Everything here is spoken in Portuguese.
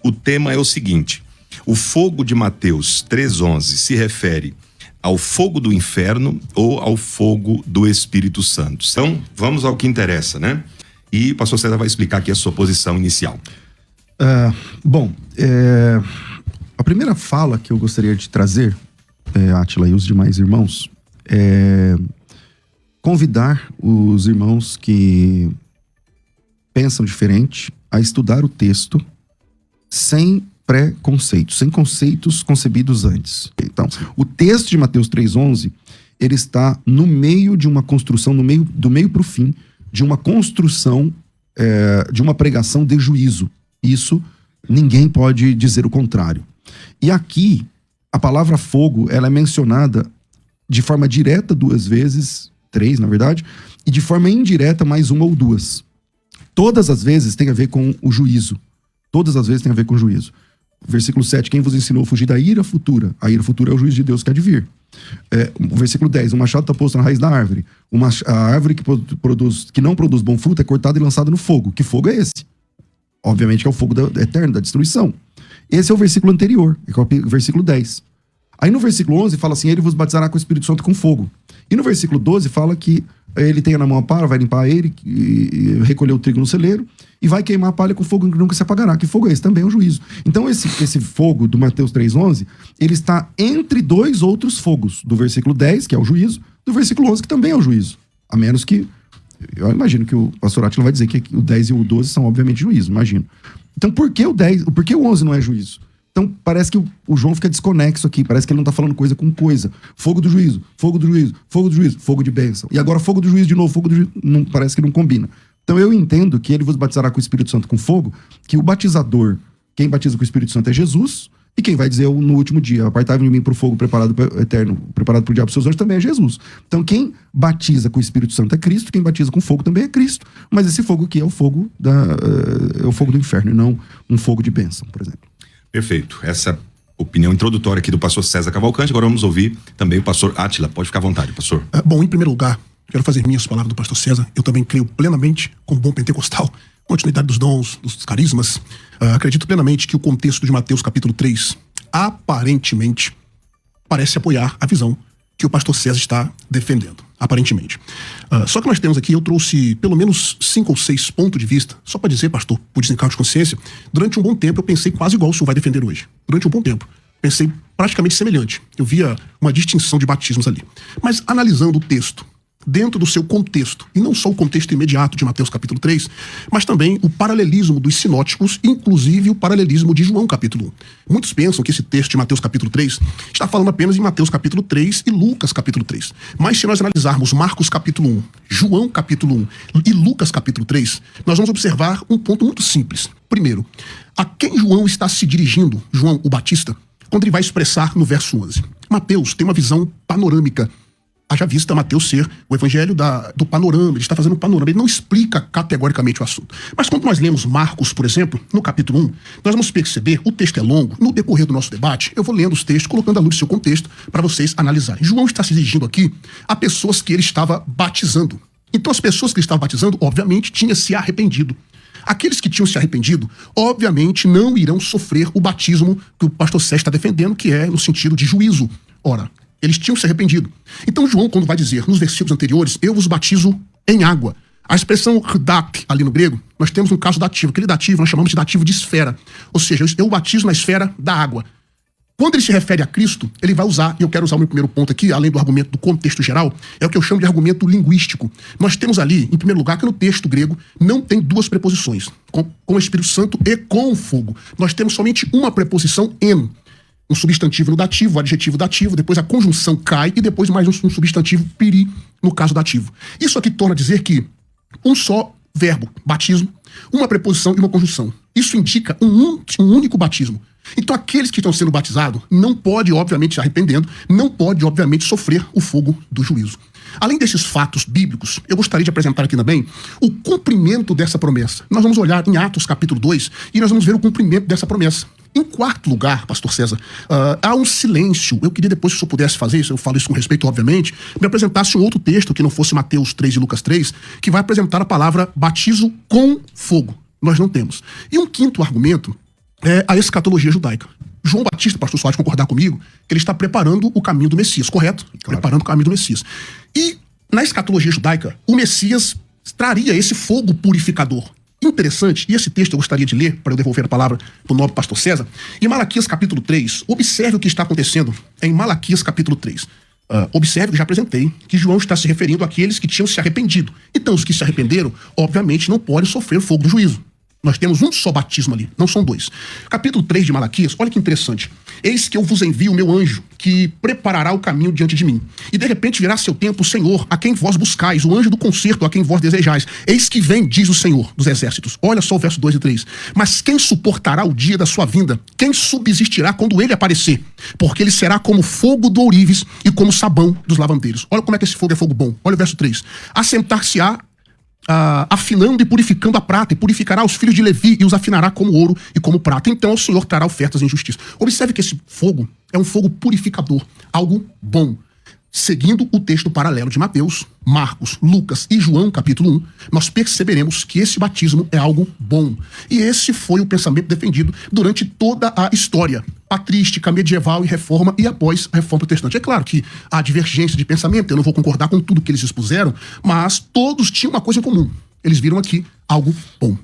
o tema é o seguinte: o fogo de Mateus 3,11 se refere ao fogo do inferno ou ao fogo do Espírito Santo? Então, vamos ao que interessa, né? E o pastor César vai explicar aqui a sua posição inicial. A primeira fala que eu gostaria de trazer, Átila e os demais irmãos, é convidar os irmãos que pensam diferente a estudar o texto sem preconceitos, sem conceitos concebidos antes. Então, o texto de Mateus 3,11, ele está no meio de uma construção, do meio para o fim, de uma construção, de uma pregação de juízo. Isso, ninguém pode dizer o contrário. E aqui, a palavra fogo, ela é mencionada de forma direta 2 vezes, 3 na verdade, e de forma indireta mais 1 ou 2. Todas as vezes tem a ver com o juízo. Todas as vezes tem a ver com o juízo. Versículo 7, quem vos ensinou a fugir da ira futura? A ira futura é o juízo de Deus que há de vir. O versículo 10, o machado está posto na raiz da árvore. A árvore que não produz bom fruto é cortada e lançada no fogo. Que fogo é esse? Obviamente que é o fogo eterno, da destruição. Esse é o versículo anterior, é o versículo 10. Aí no versículo 11 fala assim, ele vos batizará com o Espírito Santo com fogo. E no versículo 12 fala que ele tem na mão a palha, vai limpar ele, e recolher o trigo no celeiro, e vai queimar a palha com fogo que nunca se apagará. Que fogo é esse? Também é um juízo. Então esse fogo do Mateus 3,11, ele está entre 2 outros fogos. Do versículo 10, que é o juízo, do versículo 11, que também é o juízo. A menos que, eu imagino que o pastor Átila vai dizer que o 10 e o 12 são obviamente juízo, imagino. Então por que o 11 não é juízo? Então parece que o João fica desconexo aqui, parece que ele não está falando coisa com coisa. Fogo do juízo, fogo do juízo, fogo do juízo, fogo de bênção. E agora fogo do juízo de novo, fogo do juízo, não, parece que não combina. Então eu entendo que ele vos batizará com o Espírito Santo com fogo, que o batizador, quem batiza com o Espírito Santo é Jesus, e quem vai dizer no último dia, apartai-vos de mim para o fogo preparado eterno, preparado para o diabo e seus anjos, também é Jesus. Então quem batiza com o Espírito Santo é Cristo, quem batiza com fogo também é Cristo. Mas esse fogo aqui é o fogo do inferno, e não um fogo de bênção, por exemplo. Perfeito. Essa opinião introdutória aqui do pastor César Cavalcante. Agora vamos ouvir também o pastor Átila. Pode ficar à vontade, pastor. Bom, em primeiro lugar, quero fazer minhas palavras do pastor César. Eu também creio plenamente, como bom pentecostal, continuidade dos dons, dos carismas. Acredito plenamente que o contexto de Mateus capítulo 3 aparentemente parece apoiar a visão que o pastor César está defendendo, aparentemente. Só que nós temos aqui, eu trouxe pelo menos 5 ou 6 pontos de vista, só para dizer, pastor, por desencargo de consciência, durante um bom tempo eu pensei quase igual o senhor vai defender hoje. Durante um bom tempo. Pensei praticamente semelhante. Eu via uma distinção de batismos ali. Mas analisando o texto, dentro do seu contexto, e não só o contexto imediato de Mateus capítulo 3, mas também o paralelismo dos sinóticos, inclusive o paralelismo de João capítulo 1. Muitos pensam que esse texto de Mateus capítulo 3 está falando apenas em Mateus capítulo 3 e Lucas capítulo 3. Mas se nós analisarmos Marcos capítulo 1, João capítulo 1 e Lucas capítulo 3, nós vamos observar um ponto muito simples. Primeiro, a quem João está se dirigindo, João o Batista, quando ele vai expressar no verso 11? Mateus tem uma visão panorâmica. Haja vista Mateus ser o evangelho do panorama, ele está fazendo um panorama, ele não explica categoricamente o assunto. Mas quando nós lemos Marcos, por exemplo, no capítulo 1, nós vamos perceber, o texto é longo, no decorrer do nosso debate, eu vou lendo os textos, colocando à luz do seu contexto, para vocês analisarem. João está se dirigindo aqui a pessoas que ele estava batizando. Então as pessoas que ele estava batizando, obviamente, tinham se arrependido. Aqueles que tinham se arrependido, obviamente, não irão sofrer o batismo que o pastor César está defendendo, que é no sentido de juízo. Ora, eles tinham se arrependido. Então João, quando vai dizer nos versículos anteriores, eu vos batizo em água. A expressão rdak, ali no grego, nós temos um caso dativo. Aquele dativo nós chamamos de dativo de esfera. Ou seja, eu batizo na esfera da água. Quando ele se refere a Cristo, ele vai usar, e eu quero usar o meu primeiro ponto aqui, além do argumento do contexto geral, é o que eu chamo de argumento linguístico. Nós temos ali, em primeiro lugar, que no texto grego não tem 2 preposições, com o Espírito Santo e com o fogo. Nós temos somente uma preposição, en. Um substantivo no dativo, o adjetivo dativo, depois a conjunção cai e depois mais um substantivo piri, no caso dativo. Isso aqui torna a dizer que um só verbo, batismo, uma preposição e uma conjunção. Isso indica um único batismo. Então aqueles que estão sendo batizados não podem, obviamente, se arrependendo, não podem, obviamente, sofrer o fogo do juízo. Além desses fatos bíblicos, eu gostaria de apresentar aqui também o cumprimento dessa promessa. Nós vamos olhar em Atos capítulo 2 e nós vamos ver o cumprimento dessa promessa. Em quarto lugar, pastor César, há um silêncio. Eu queria depois, se o senhor pudesse fazer isso, eu falo isso com respeito, obviamente, me apresentasse um outro texto que não fosse Mateus 3 e Lucas 3, que vai apresentar a palavra batizo com fogo. Nós não temos. E um quinto argumento, é a escatologia judaica. João Batista, pastor Soares, concordar comigo, que ele está preparando o caminho do Messias, correto? Claro. Preparando o caminho do Messias. E na escatologia judaica, o Messias traria esse fogo purificador. Interessante, e esse texto eu gostaria de ler, para eu devolver a palavra para o nobre pastor César. Em Malaquias capítulo 3, observe o que está acontecendo em Malaquias capítulo 3. Observe que já apresentei que João está se referindo àqueles que tinham se arrependido. Então, os que se arrependeram, obviamente, não podem sofrer fogo do juízo. Nós temos um só batismo ali, não são dois. Capítulo 3 de Malaquias, olha que interessante. Eis que eu vos envio o meu anjo, que preparará o caminho diante de mim. E de repente virá seu tempo o Senhor, a quem vós buscais, o anjo do concerto, a quem vós desejais. Eis que vem, diz o Senhor dos exércitos. Olha só o verso 2 e 3. Mas quem suportará o dia da sua vinda? Quem subsistirá quando ele aparecer? Porque ele será como fogo do ourives e como sabão dos lavandeiros. Olha como é que esse fogo é fogo bom. Olha o verso 3. Assentar-se-á afinando e purificando a prata, e purificará os filhos de Levi e os afinará como ouro e como prata. Então o Senhor trará ofertas em justiça. Observe que esse fogo é um fogo purificador, algo bom. Seguindo o texto paralelo de Mateus, Marcos, Lucas e João, capítulo 1, nós perceberemos que esse batismo é algo bom. E esse foi o pensamento defendido durante toda a história patrística, medieval e reforma, e após a reforma protestante. É claro que há divergência de pensamento, eu não vou concordar com tudo que eles expuseram, mas todos tinham uma coisa em comum. Eles viram aqui algo bom.